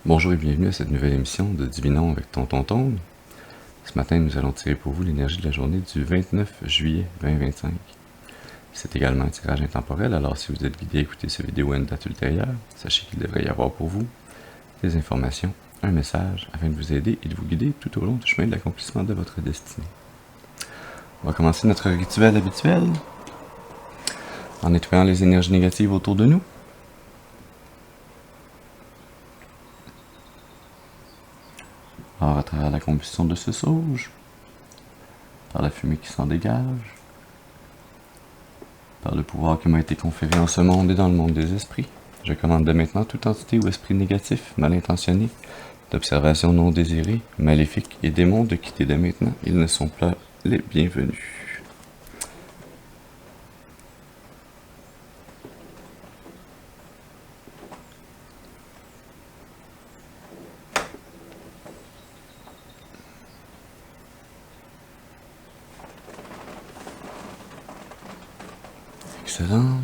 Bonjour et bienvenue à cette nouvelle émission de Divinons avec Tonton Tone. Ce matin, nous allons tirer pour vous l'énergie de la journée du 29 juillet 2025. C'est également un tirage intemporel, alors si vous êtes guidé à écouter cette vidéo à une date ultérieure, sachez qu'il devrait y avoir pour vous des informations, un message, afin de vous aider et de vous guider tout au long du chemin de l'accomplissement de votre destinée. On va commencer notre rituel habituel en nettoyant les énergies négatives autour de nous. Alors, à travers la combustion de ce sauge, par la fumée qui s'en dégage, par le pouvoir qui m'a été conféré en ce monde et dans le monde des esprits, je commande dès maintenant toute entité ou esprit négatif, mal intentionné, d'observation non désirée, maléfique et démons de quitter dès maintenant. Ils ne sont pas les bienvenus. Excellent.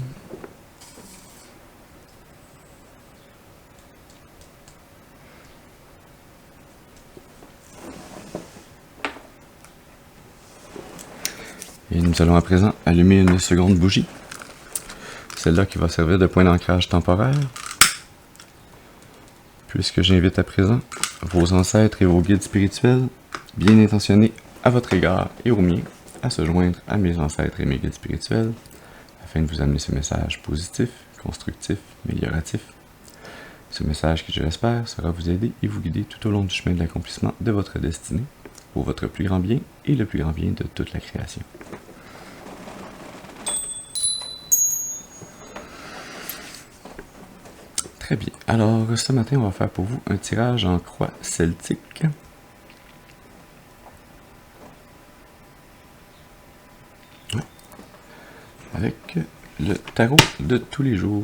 Et nous allons à présent allumer une seconde bougie. Celle-là qui va servir de point d'ancrage temporaire. Puisque j'invite à présent vos ancêtres et vos guides spirituels, bien intentionnés à votre égard et au mien, à se joindre à mes ancêtres et mes guides spirituels, afin de vous amener ce message positif, constructif, amélioratif. Ce message qui, je l'espère, sera vous aider et vous guider tout au long du chemin de l'accomplissement de votre destinée, pour votre plus grand bien et le plus grand bien de toute la création. Très bien. Alors, ce matin, on va faire pour vous un tirage en croix celtique. Ouais. Avec le tarot de tous les jours.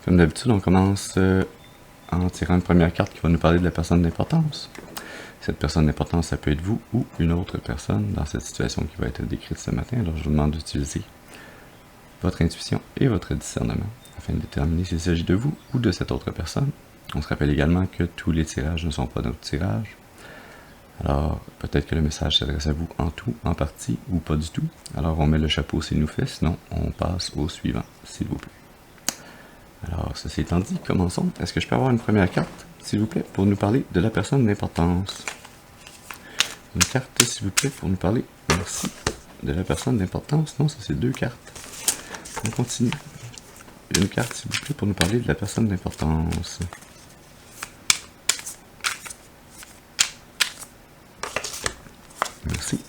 Comme d'habitude, on commence en tirant une première carte qui va nous parler de la personne d'importance. Cette personne d'importance, ça peut être vous ou une autre personne dans cette situation qui va être décrite ce matin. Alors, je vous demande d'utiliser votre intuition et votre discernement afin de déterminer s'il s'agit de vous ou de cette autre personne. On se rappelle également que tous les tirages ne sont pas notre tirage. Alors, peut-être que le message s'adresse à vous en tout, en partie, ou pas du tout. Alors, on met le chapeau s'il nous fait, sinon on passe au suivant, s'il vous plaît. Alors, ceci étant dit, commençons. Est-ce que je peux avoir une première carte, s'il vous plaît, pour nous parler de la personne d'importance? Une carte, s'il vous plaît, pour nous parler, merci, de la personne d'importance. Non, ça c'est deux cartes. On continue. Une carte, s'il vous plaît, pour nous parler de la personne d'importance. Merci.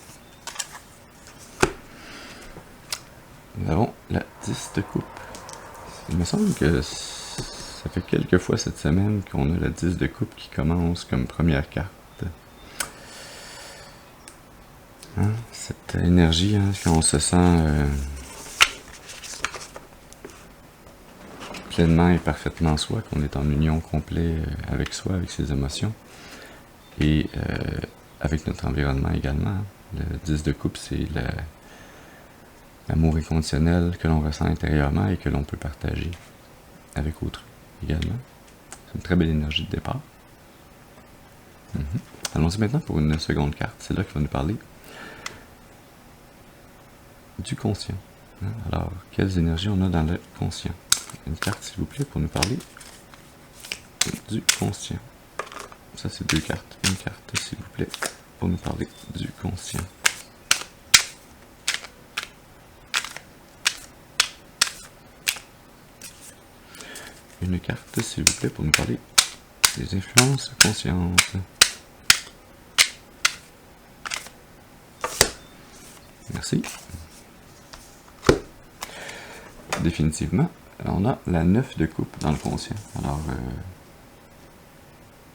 Nous avons la 10 de coupe. Il me semble que ça fait quelques fois cette semaine qu'on a la 10 de coupe qui commence comme première carte. Hein? Cette énergie, hein, quand on se sent pleinement et parfaitement soi, qu'on est en union complète avec soi, avec ses émotions et avec notre environnement également. Le 10 de coupe, c'est l'amour inconditionnel que l'on ressent intérieurement et que l'on peut partager avec autrui également. C'est une très belle énergie de départ. Allons-y maintenant pour une seconde carte. C'est là qu'il va nous parler du conscient. Alors, quelles énergies on a dans le conscient? Une carte, s'il vous plaît, pour nous parler du conscient. Ça, c'est deux cartes. Une carte, s'il vous plaît, pour nous parler du conscient. Une carte, s'il vous plaît, pour nous parler des influences conscientes. Merci. Définitivement, on a la 9 de coupe dans le conscient. Alors,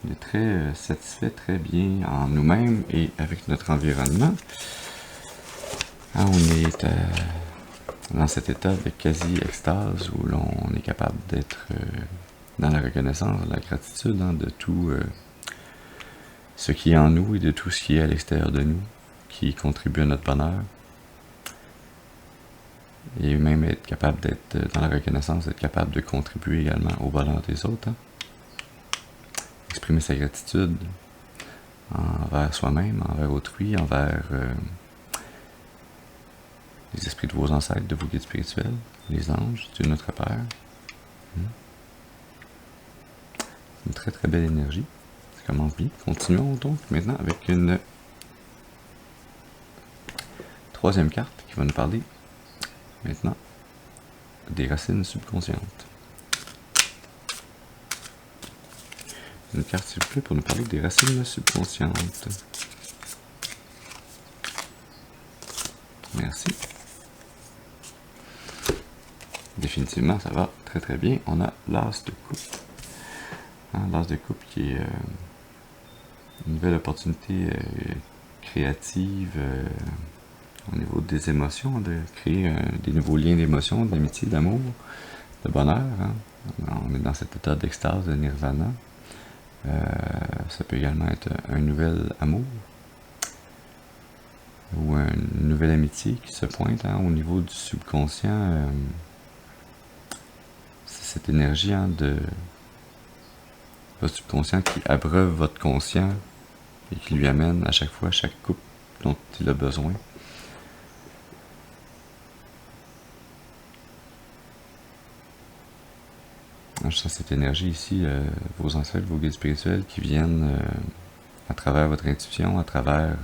on est très satisfait, très bien en nous-mêmes et avec notre environnement. On est dans cet état de quasi-extase où l'on est capable d'être dans la reconnaissance, la gratitude de tout ce qui est en nous et de tout ce qui est à l'extérieur de nous, qui contribue à notre bonheur. Et même être capable d'être dans la reconnaissance, être capable de contribuer également au bonheur des autres. Hein. Exprimer sa gratitude envers soi-même, envers autrui, envers les esprits de vos ancêtres, de vos guides spirituels, les anges, Dieu notre Père. Une très très belle énergie. Ça commence bien. Continuons donc maintenant avec une troisième carte qui va nous parler maintenant des racines subconscientes. Une carte s'il vous plaît pour nous parler des racines subconscientes. Merci. Définitivement, ça va très très bien. On a l'as de coupe. Hein, l'as de coupe qui est une nouvelle opportunité créative au niveau des émotions, de créer des nouveaux liens d'émotions, d'amitié, d'amour, de bonheur. Hein. On est dans cet état d'extase, de nirvana. Ça peut également être un nouvel amour ou une nouvelle amitié qui se pointe hein, au niveau du subconscient. C'est cette énergie hein, de votre subconscient qui abreuve votre conscient et qui lui amène à chaque fois chaque coupe dont il a besoin. Je sens cette énergie ici, vos ancêtres, vos guides spirituels qui viennent à travers votre intuition, à travers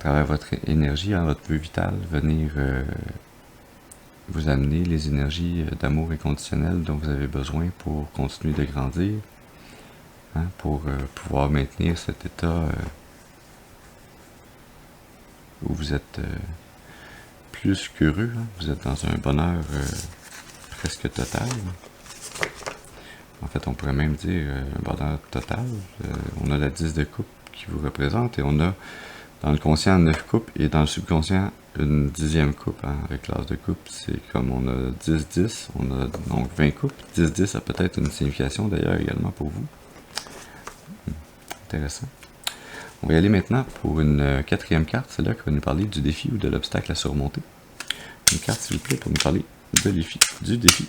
votre énergie, hein, votre vœu vital, venir vous amener les énergies d'amour inconditionnel dont vous avez besoin pour continuer de grandir, hein, pour pouvoir maintenir cet état où vous êtes plus qu'heureux, hein, vous êtes dans un bonheur presque total. En fait, on pourrait même dire un bonheur total. On a la 10 de coupe qui vous représente et on a dans le conscient 9 coupes et dans le subconscient une 10e coupe. Hein, avec l'as de coupe, c'est comme on a 10-10, on a donc 20 coupes. 10-10 a peut-être une signification d'ailleurs également pour vous. Intéressant. On va y aller maintenant pour une quatrième carte, celle-là qui va nous parler du défi ou de l'obstacle à surmonter. Une carte, s'il vous plaît, pour nous parler de défi, du défi.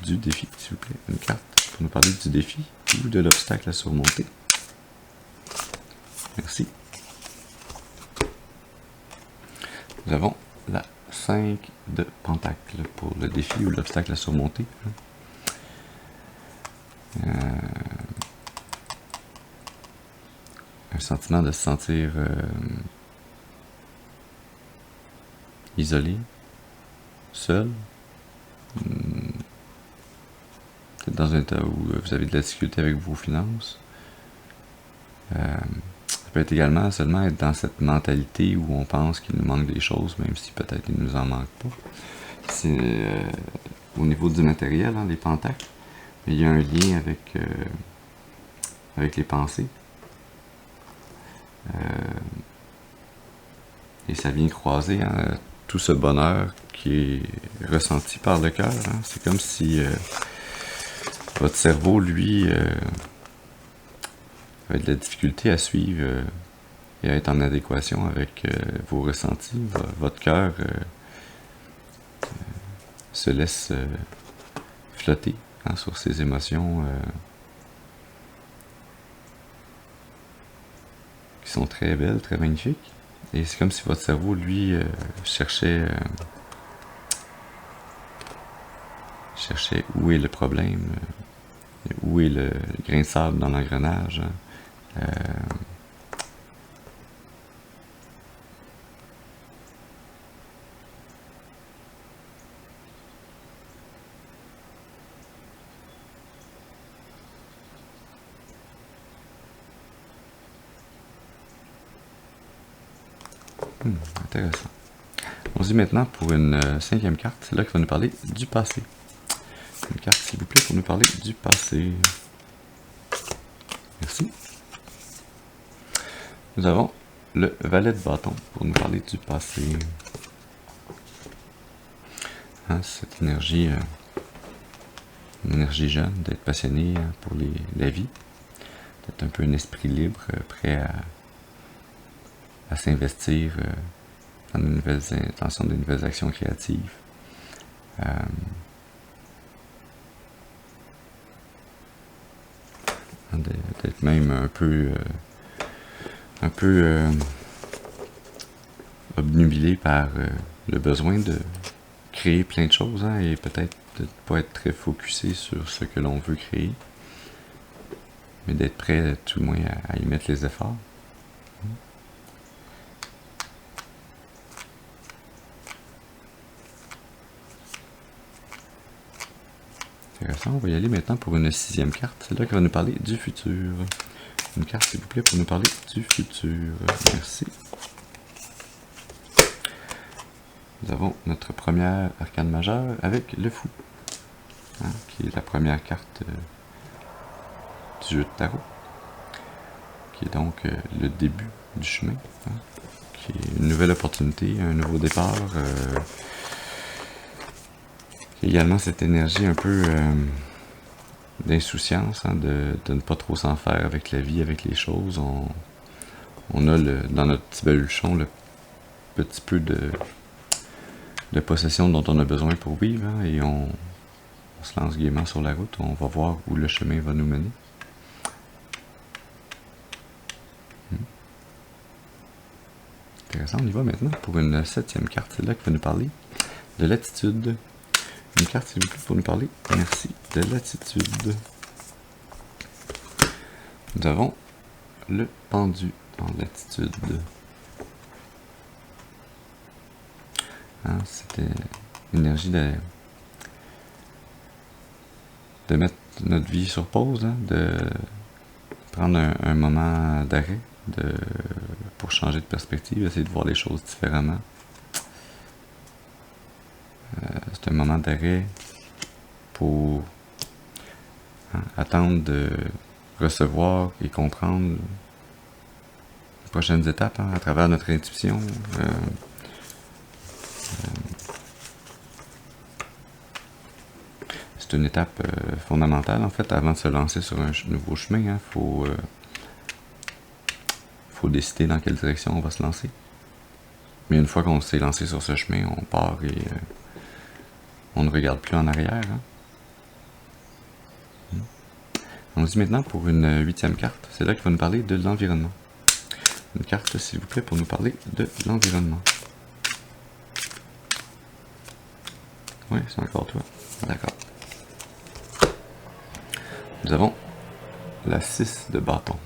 Du défi, s'il vous plaît. Une carte pour nous parler du défi ou de l'obstacle à surmonter. Merci. Nous avons la 5 de Pentacle pour le défi ou l'obstacle à surmonter. Un sentiment de se sentir isolé, seul, peut-être dans un état où vous avez de la difficulté avec vos finances. Ça peut être également seulement être dans cette mentalité où on pense qu'il nous manque des choses, même si peut-être il ne nous en manque pas. C'est au niveau du matériel, hein, les pentacles, mais il y a un lien avec les pensées. Et ça vient croiser hein, tout ce bonheur qui est ressenti par le cœur. Hein. C'est comme si votre cerveau, lui, avait de la difficulté à suivre et à être en adéquation avec vos ressentis. Votre cœur se laisse flotter hein, sur ses émotions qui sont très belles, très magnifiques. Et c'est comme si votre cerveau, lui, cherchait où est le problème, où est le grain de sable dans l'engrenage. Hein. Intéressant. On se dit maintenant pour une cinquième carte, c'est là qui va nous parler du passé. Une carte, s'il vous plaît, pour nous parler du passé. Merci. Nous avons le valet de bâton pour nous parler du passé. Hein, cette énergie, une énergie jeune, d'être passionné pour la vie, d'être un peu un esprit libre, prêt à s'investir dans de nouvelles intentions, de nouvelles actions créatives. D'être même un peu obnubilé par le besoin de créer plein de choses, hein, et peut-être de ne pas être très focusé sur ce que l'on veut créer, mais d'être prêt tout le moins à y mettre les efforts. Intéressant, on va y aller maintenant pour une 6e carte. C'est là qui va nous parler du futur. Une carte, s'il vous plaît, pour nous parler du futur. Merci. Nous avons notre première arcane majeure avec le fou, hein, qui est la première carte du jeu de tarot, qui est donc le début du chemin, hein, qui est une nouvelle opportunité, un nouveau départ, qui est également cette énergie un peu d'insouciance, hein, de ne pas trop s'en faire avec la vie, avec les choses. On a dans notre petit baluchon le petit peu de possession dont on a besoin pour vivre, hein, et on se lance gaiement sur la route. On va voir où le chemin va nous mener. Intéressant, on y va maintenant pour une 7e carte. C'est là qui va nous parler de l'attitude. Une carte, s'il vous plaît, pour nous parler, merci, de l'attitude. Nous avons le pendu dans l'attitude. Hein, c'était l'énergie de mettre notre vie sur pause, hein, de prendre un moment d'arrêt pour changer de perspective, essayer de voir les choses différemment. C'est un moment d'arrêt pour attendre de recevoir et comprendre les prochaines étapes, hein, à travers notre intuition. C'est une étape fondamentale, en fait, avant de se lancer sur un nouveau chemin. Hein, faut décider dans quelle direction on va se lancer. Mais une fois qu'on s'est lancé sur ce chemin, on part et on ne regarde plus en arrière. Hein. On se dit maintenant pour une 8e carte. C'est là qu'il va nous parler de l'environnement. Une carte, s'il vous plaît, pour nous parler de l'environnement. Oui, c'est encore toi. D'accord. Nous avons la 6 de bâton.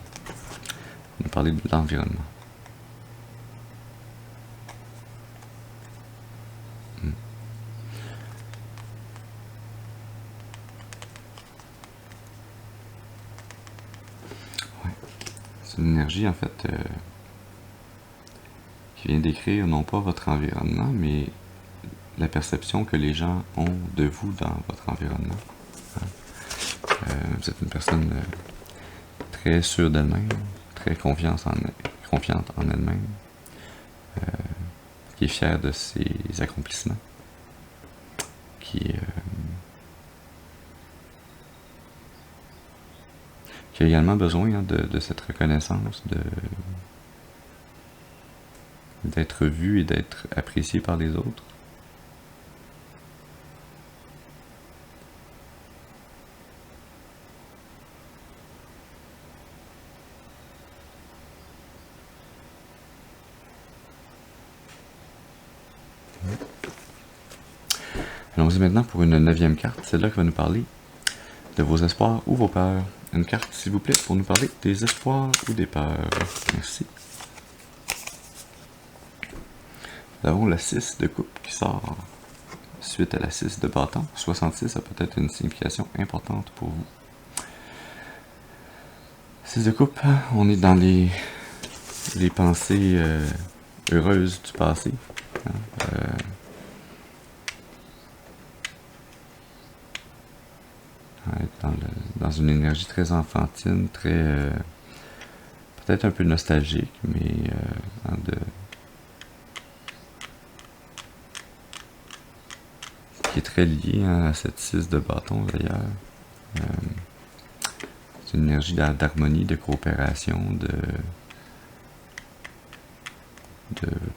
On va parler de l'environnement. Ouais. C'est une énergie, en fait, qui vient décrire non pas votre environnement, mais la perception que les gens ont de vous dans votre environnement. Vous êtes une personne très sûre d'elle-même, très confiante en elle-même, qui est fière de ses accomplissements, qui a également besoin, hein, de cette reconnaissance, d'être vu et d'être apprécié par les autres. Allons-y maintenant pour une 9e carte. C'est là qui va nous parler de vos espoirs ou vos peurs. Une carte, s'il vous plaît, pour nous parler des espoirs ou des peurs. Merci. Nous avons la 6 de coupe qui sort suite à la 6 de bâton. 66 a peut-être une signification importante pour vous. 6 de coupe, on est dans les pensées heureuses du passé. Hein, dans une énergie très enfantine, très peut-être un peu nostalgique, mais qui est très lié, hein, à cette 6 de bâton d'ailleurs. C'est une énergie d'harmonie, de coopération,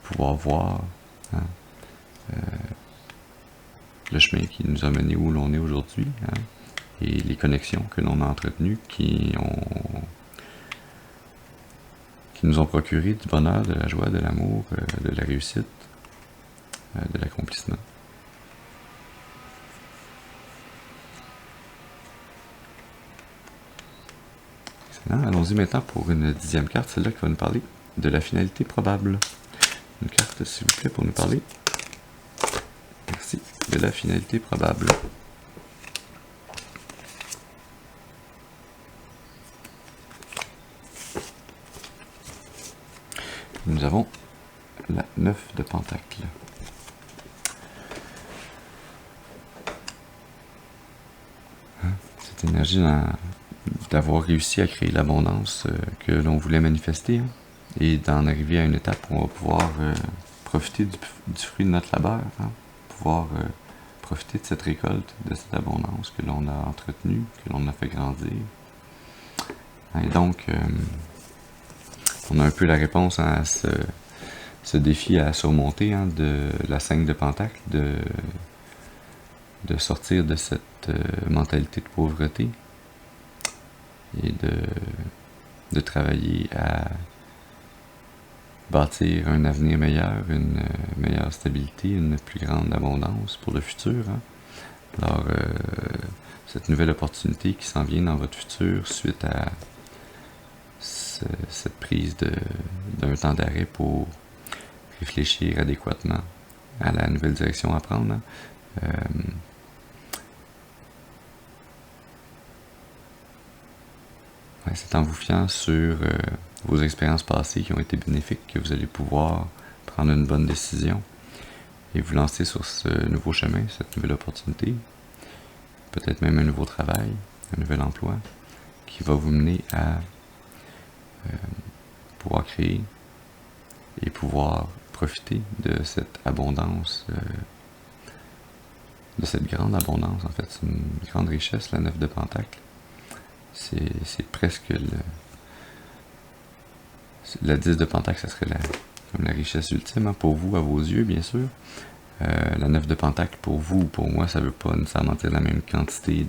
pouvoir voir hein, le chemin qui nous a mené où l'on est aujourd'hui hein, et les connexions que l'on a entretenues qui nous ont procuré du bonheur, de la joie, de l'amour, de la réussite, de l'accomplissement. Excellent. Allons-y maintenant pour une 10e carte, celle-là qui va nous parler de la finalité probable. Une carte, s'il vous plaît, pour nous parler. Merci. De la finalité probable. Nous avons la 9 de Pentacle. Cette énergie d'avoir réussi à créer l'abondance que l'on voulait manifester hein, et d'en arriver à une étape où on va pouvoir profiter du fruit de notre labeur, hein, pouvoir profiter de cette récolte, de cette abondance que l'on a entretenue, que l'on a fait grandir. Et donc, on a un peu la réponse à ce défi à surmonter hein, de la 5 de Pentacle, de sortir de cette mentalité de pauvreté et de travailler à bâtir un avenir meilleur, une meilleure stabilité, une plus grande abondance pour le futur. Hein. Alors, cette nouvelle opportunité qui s'en vient dans votre futur suite à cette prise d'un temps d'arrêt pour réfléchir adéquatement à la nouvelle direction à prendre. Hein. C'est en vous fiant sur vos expériences passées qui ont été bénéfiques que vous allez pouvoir prendre une bonne décision et vous lancer sur ce nouveau chemin, cette nouvelle opportunité, peut-être même un nouveau travail, un nouvel emploi qui va vous mener à pouvoir créer et pouvoir profiter de cette abondance, de cette grande abondance en fait. C'est une grande richesse, la 9 de Pentacle. C'est presque la 10 de Pentacle, ça serait comme la richesse ultime hein, pour vous, à vos yeux, bien sûr. La 9 de Pentacle, pour vous ou pour moi, ça ne veut pas nécessairement dire la même quantité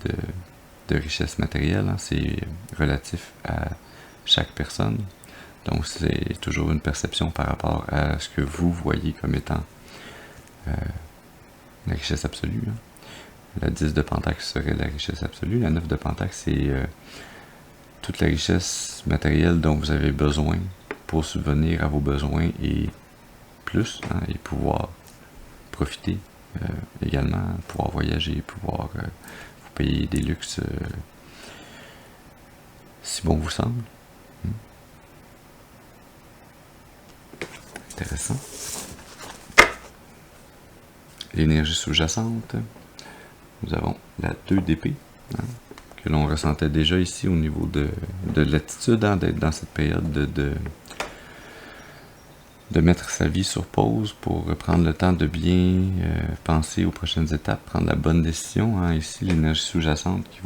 de richesse matérielle. Hein, c'est relatif à chaque personne. Donc, c'est toujours une perception par rapport à ce que vous voyez comme étant la richesse absolue. Hein. La 10 de Pentacle serait la richesse absolue. La 9 de Pentacle, c'est toute la richesse matérielle dont vous avez besoin pour subvenir à vos besoins et plus, hein, et pouvoir profiter également, pouvoir voyager, pouvoir vous payer des luxes si bon vous semble. Intéressant. L'énergie sous-jacente. Nous avons la 2 d'épée, hein, que l'on ressentait déjà ici au niveau de l'attitude, hein, d'être dans cette période de mettre sa vie sur pause pour prendre le temps de bien penser aux prochaines étapes, prendre la bonne décision. Hein, ici, l'énergie sous-jacente qui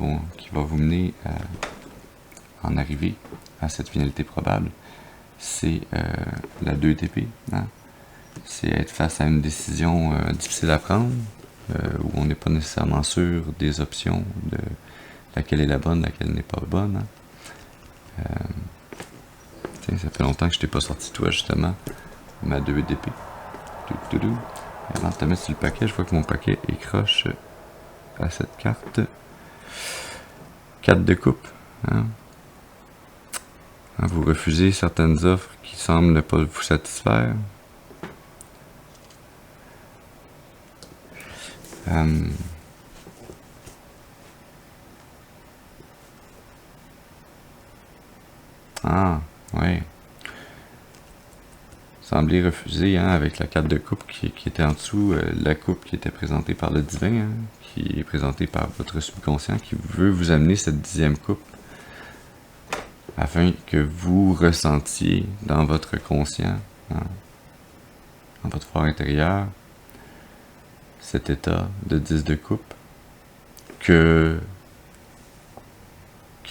va vous mener à en arriver à cette finalité probable, c'est la 2 d'épée. Hein. C'est être face à une décision difficile à prendre, où on n'est pas nécessairement sûr des options, de laquelle est la bonne, laquelle n'est pas bonne. Hein. Tiens, ça fait longtemps que je t'ai pas sorti toi justement, ma 2 d'épée. Avant de te mettre sur le paquet, je vois que mon paquet écroche à cette carte. 4 de coupe. Hein. Vous refusez certaines offres qui semblent ne pas vous satisfaire. Ah, oui. Semblez refuser, hein, avec la carte de coupe qui était en dessous, la coupe qui était présentée par le divin, hein, qui est présentée par votre subconscient, qui veut vous amener cette 10e coupe, afin que vous ressentiez dans votre conscient, hein, dans votre fort intérieur, cet état de 10 de coupe, qui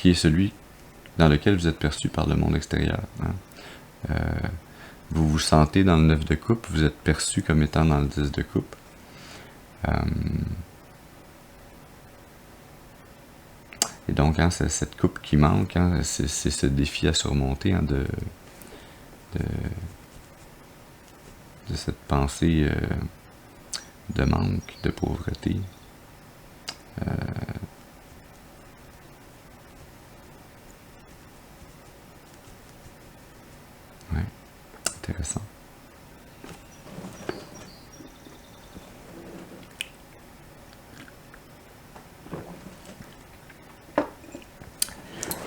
est celui dans lequel vous êtes perçu par le monde extérieur. Hein. vous vous sentez dans le 9 de coupe, vous êtes perçu comme étant dans le 10 de coupe. Et donc, hein, c'est cette coupe qui manque, hein, c'est ce défi à surmonter, hein, de cette pensée de manque, de pauvreté. Ouais, intéressant.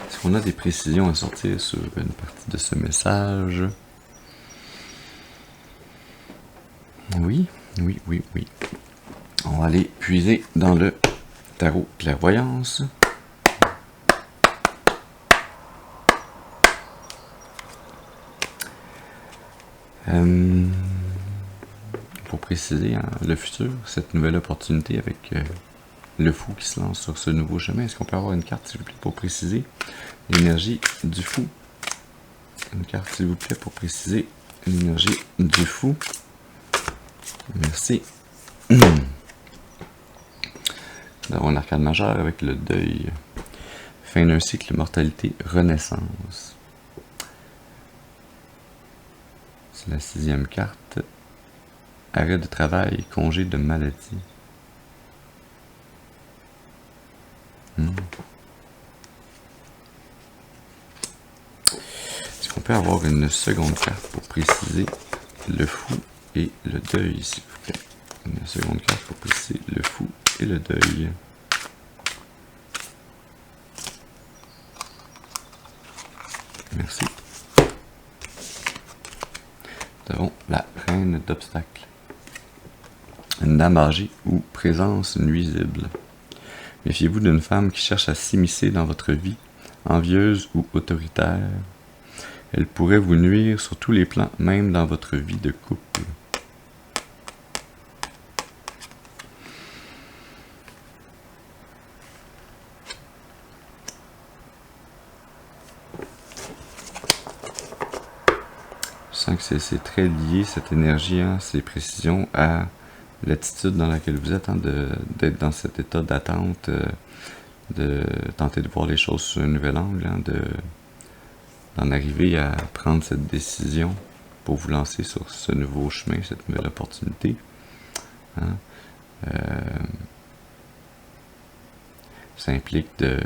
Est-ce qu'on a des précisions à sortir sur une partie de ce message? Oui. On va aller puiser dans le tarot clairvoyance. Pour préciser, hein, le futur, cette nouvelle opportunité avec le fou qui se lance sur ce nouveau chemin. Est-ce qu'on peut avoir une carte, s'il vous plaît, pour préciser l'énergie du fou? Une carte, s'il vous plaît, pour préciser l'énergie du fou. Merci. Nous avons l'arcane majeur avec le deuil. Fin d'un cycle, mortalité, renaissance. C'est la 6e carte. Arrêt de travail, congé de maladie. Est-ce qu'on peut avoir une seconde carte pour préciser le fou et le deuil, s'il vous plaît? Une seconde carte pour préciser le fou et le deuil. Merci. Nous avons la reine d'obstacles. Une dame âgée ou présence nuisible. Méfiez-vous d'une femme qui cherche à s'immiscer dans votre vie, envieuse ou autoritaire. Elle pourrait vous nuire sur tous les plans, même dans votre vie de couple. Je sens que c'est très lié, cette énergie, hein, ces précisions, à l'attitude dans laquelle vous êtes, hein, d'être dans cet état d'attente, de tenter de voir les choses sous un nouvel angle, hein, d'en arriver à prendre cette décision pour vous lancer sur ce nouveau chemin, cette nouvelle opportunité. Hein. Ça implique de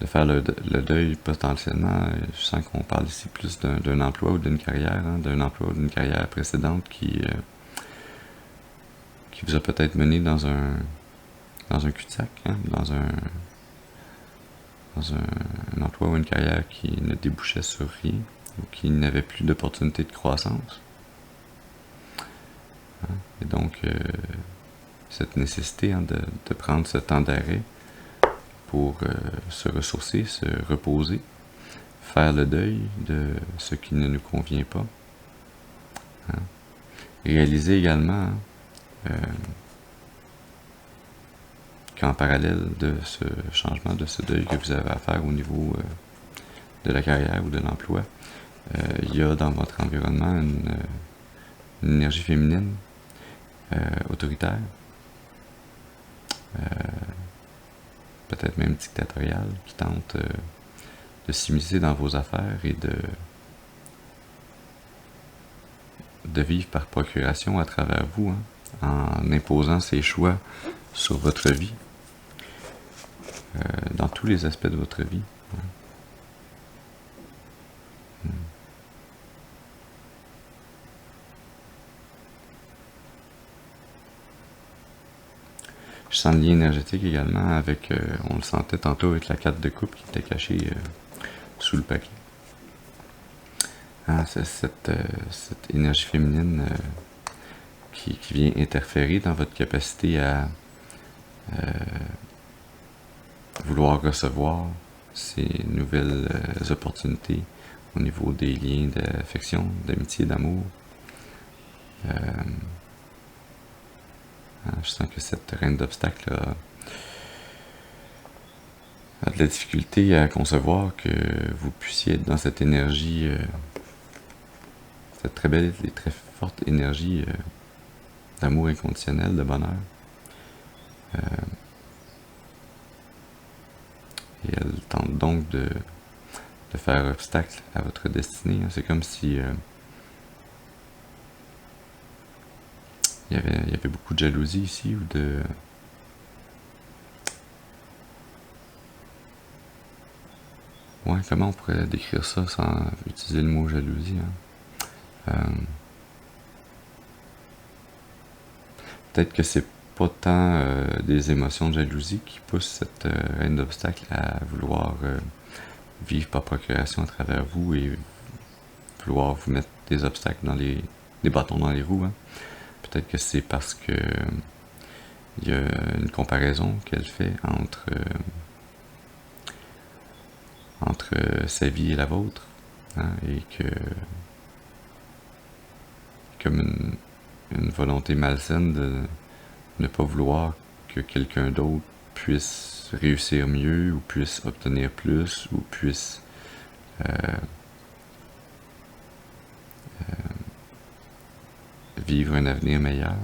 faire le deuil potentiellement. Je sens qu'on parle ici plus d'un emploi ou d'une carrière, hein, d'un emploi ou d'une carrière précédente qui vous a peut-être mené dans un cul-de-sac, hein, dans un emploi ou une carrière qui ne débouchait sur rien ou qui n'avait plus d'opportunité de croissance. Hein, et donc, cette nécessité, hein, de prendre ce temps d'arrêt pour se ressourcer, se reposer, faire le deuil de ce qui ne nous convient pas. Hein. Réaliser également qu'en parallèle de ce changement, de ce deuil que vous avez à faire au niveau de la carrière ou de l'emploi, il y a dans votre environnement une énergie féminine autoritaire, peut-être même dictatoriale, qui tente de s'immiscer dans vos affaires et de vivre par procuration à travers vous, hein, en imposant ses choix sur votre vie, dans tous les aspects de votre vie. Hein. Je sens le lien énergétique également avec, on le sentait tantôt avec la carte de coupe qui était cachée sous le paquet. Ah, c'est cette énergie féminine qui vient interférer dans votre capacité à vouloir recevoir ces nouvelles opportunités au niveau des liens d'affection, d'amitié, d'amour. Je sens que cette reine d'obstacles a de la difficulté à concevoir que vous puissiez être dans cette énergie cette très belle et très forte énergie d'amour inconditionnel, de bonheur. Et elle tente donc de faire obstacle à votre destinée. C'est comme si il y avait beaucoup de jalousie ici, ou de... Ouais, comment on pourrait décrire ça sans utiliser le mot jalousie, peut-être que c'est pas tant des émotions de jalousie qui poussent cette reine d'obstacles à vouloir vivre par procréation à travers vous et vouloir vous mettre des obstacles des bâtons dans les roues. Peut-être que c'est parce que il y a une comparaison qu'elle fait entre sa vie et la vôtre, et que comme une volonté malsaine de ne pas vouloir que quelqu'un d'autre puisse réussir mieux, ou puisse obtenir plus, ou puisse vivre un avenir meilleur.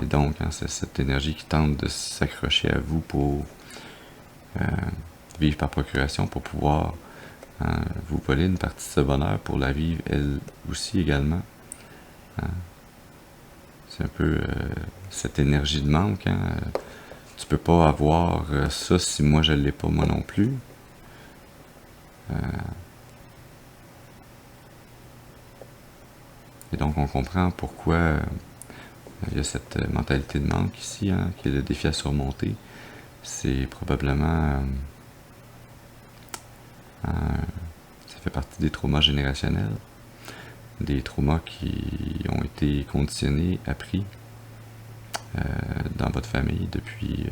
Et donc, c'est cette énergie qui tente de s'accrocher à vous pour vivre par procuration, pour pouvoir vous voler une partie de ce bonheur, pour la vivre elle aussi également. C'est un peu cette énergie de manque. Tu peux pas avoir ça si moi je l'ai pas, moi non plus. Et donc on comprend pourquoi il y a cette mentalité de manque ici, qui est le défi à surmonter. C'est probablement... ça fait partie des traumas générationnels, des traumas qui ont été conditionnés, appris dans votre famille depuis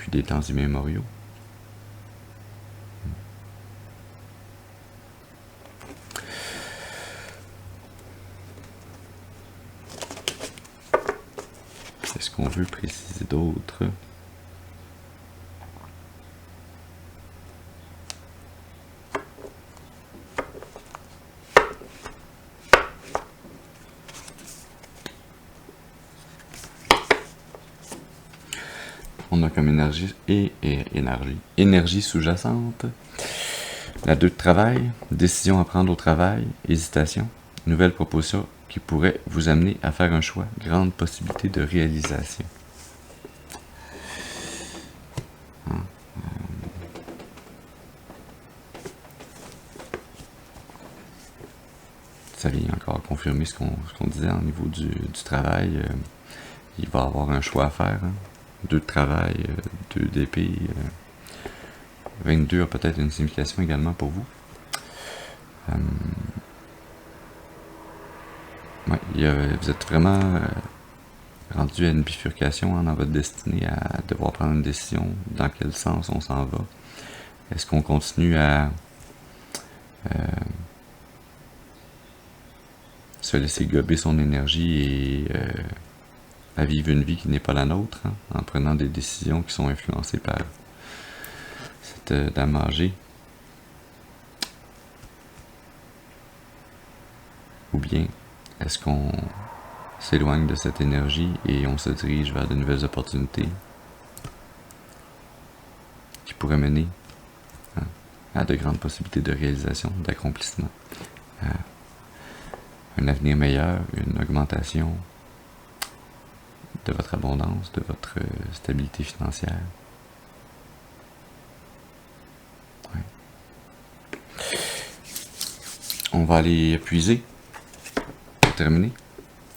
des temps immémoriaux. Est-ce qu'on veut préciser d'autres? On a comme énergie énergie sous-jacente. La 2 de travail, décision à prendre au travail, hésitation, nouvelle proposition qui pourrait vous amener à faire un choix, grande possibilité de réalisation. Ça vient encore confirmer ce qu'on disait au niveau du travail. Il va y avoir un choix à faire. 2 de travail, 2 d'épée. 22 a peut-être une signification également pour vous. Ouais, vous êtes vraiment rendu à une bifurcation dans votre destinée, à devoir prendre une décision. Dans quel sens on s'en va? Est-ce qu'on continue à se laisser gober son énergie et à vivre une vie qui n'est pas la nôtre, en prenant des décisions qui sont influencées par cette dame âgée? Ou bien est-ce qu'on s'éloigne de cette énergie et on se dirige vers de nouvelles opportunités qui pourraient mener à de grandes possibilités de réalisation, d'accomplissement, à un avenir meilleur, une augmentation de votre abondance, de votre stabilité financière? Ouais. On va aller puiser, pour terminer,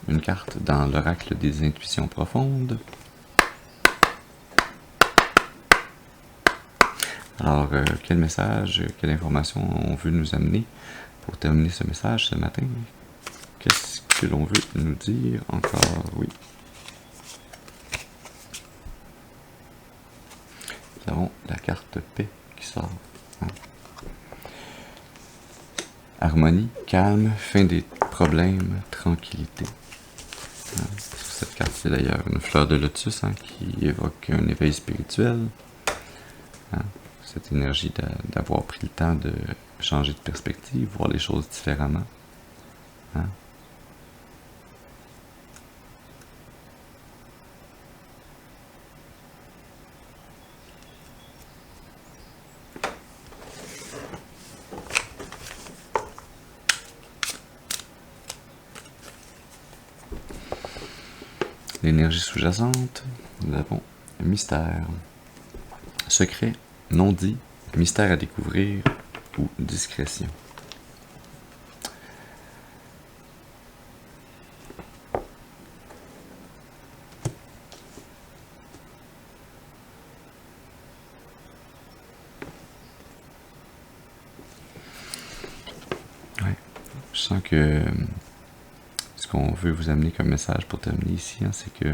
une carte dans l'oracle des intuitions profondes. Alors, quel message, quelle information on veut nous amener pour terminer ce message ce matin? Qu'est-ce que l'on veut nous dire encore? Oui. Nous avons la carte paix qui sort. Harmonie, calme, fin des problèmes, tranquillité. Sur cette carte, c'est d'ailleurs une fleur de lotus qui évoque un éveil spirituel. cette énergie d'avoir pris le temps de changer de perspective, voir les choses différemment. Hein? L'énergie sous-jacente, nous avons mystère, secret, non dit, mystère à découvrir ou discrétion. Ouais, je sens que ce qu'on veut vous amener comme message pour terminer ici, hein, c'est que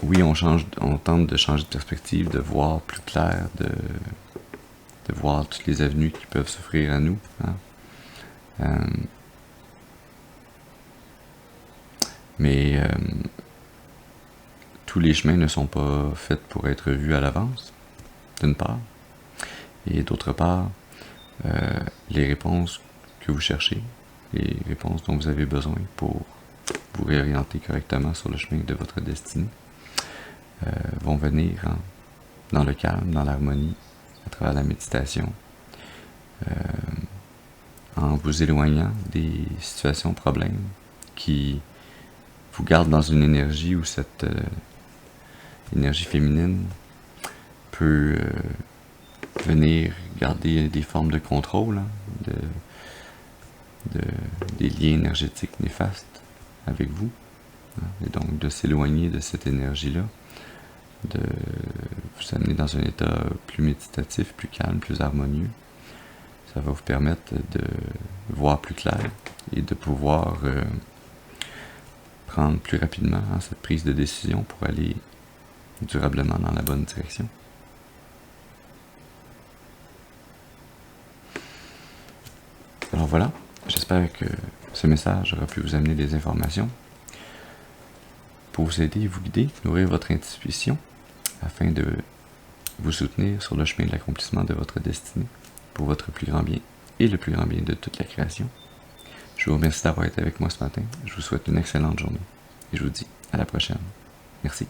oui, on tente de changer de perspective, de voir plus clair, de voir toutes les avenues qui peuvent s'offrir à nous. Hein. Mais tous les chemins ne sont pas faits pour être vus à l'avance, d'une part. Et d'autre part, les réponses que vous cherchez, les réponses dont vous avez besoin pour vous réorienter correctement sur le chemin de votre destinée, vont venir dans le calme, dans l'harmonie, à travers la méditation, en vous éloignant des situations, problèmes qui vous gardent dans une énergie où cette énergie féminine peut venir garder des formes de contrôle, hein, des liens énergétiques néfastes avec vous, hein, et donc de s'éloigner de cette énergie-là, de vous amener dans un état plus méditatif, plus calme, plus harmonieux. Ça va vous permettre de voir plus clair et de pouvoir prendre plus rapidement cette prise de décision pour aller durablement dans la bonne direction. Alors voilà, j'espère que ce message aura pu vous amener des informations pour vous aider et vous guider, nourrir votre intuition afin de vous soutenir sur le chemin de l'accomplissement de votre destinée pour votre plus grand bien et le plus grand bien de toute la création. Je vous remercie d'avoir été avec moi ce matin. Je vous souhaite une excellente journée et je vous dis à la prochaine. Merci.